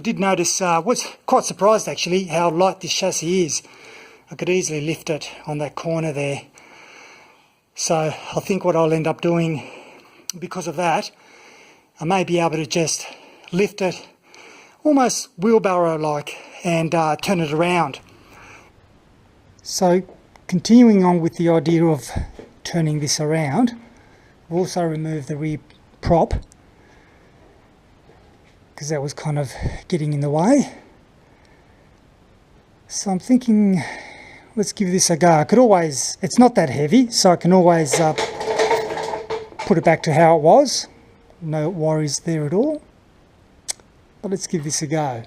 did notice, was quite surprised actually how light this chassis is. I could easily lift it on that corner there. So I think what I'll end up doing because of that, I may be able to just lift it almost wheelbarrow-like and turn it around. So continuing on with the idea of turning this around, I've also removed the rear prop because that was kind of getting in the way. So I'm thinking, let's give this a go. I could always, it's not that heavy, so I can always put it back to how it was. No worries there at all. But let's give this a go.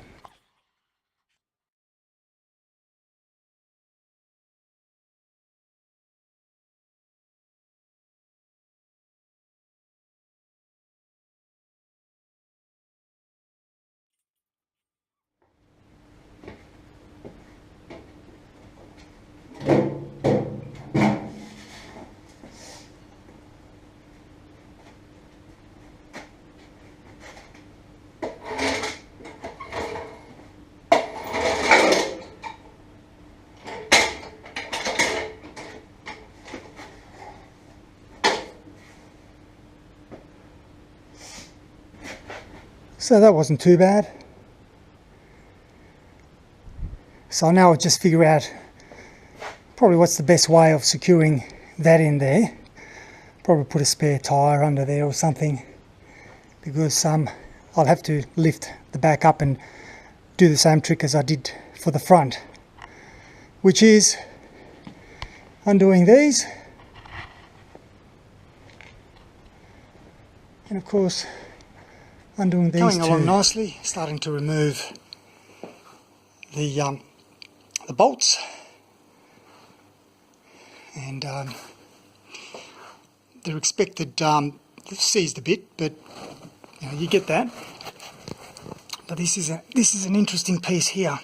So that wasn't too bad. So now I'll just figure out probably what's the best way of securing that in there. Probably put a spare tyre under there or something, because I'll have to lift the back up and do the same trick as I did for the front, which is undoing these, and of course undoing these. Going along nicely, starting to remove the bolts, and they're expected seized a bit, but you know, you get that. But this is an interesting piece here.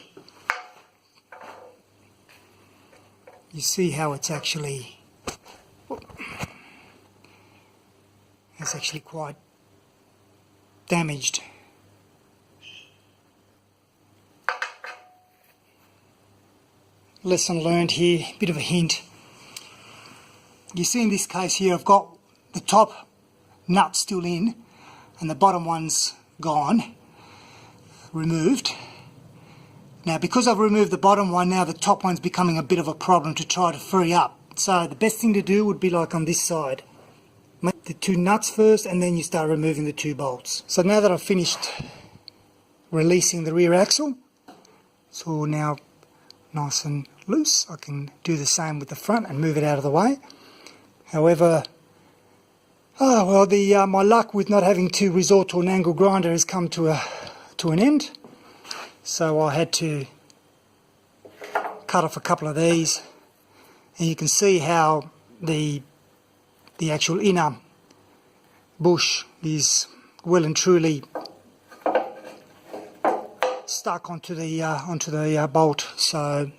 You see how it's actually quite damaged. Lesson learned here, bit of a hint. You see in this case here, I've got the top nut still in and the bottom one's gone, removed. Now because I've removed the bottom one, now the top one's becoming a bit of a problem to try to free up. So the best thing to do would be like on this side. Make the two nuts first and then you start removing the two bolts. So now that I've finished releasing the rear axle, it's all now nice and loose, I can do the same with the front and move it out of the way. However, my luck with not having to resort to an angle grinder has come to an end. So I had to cut off a couple of these, and you can see how the actual inner bush is well and truly stuck onto the bolt, so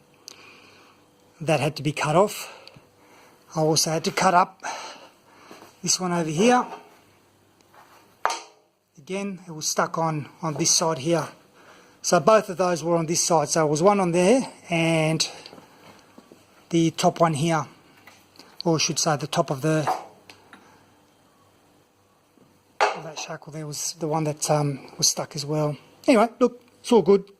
that had to be cut off. I also had to cut up this one over here. Again, it was stuck on this side here. So both of those were on this side. So it was one on there and the top one here, or I should say the top of that shackle there was the one that was stuck as well. Anyway, look, it's all good.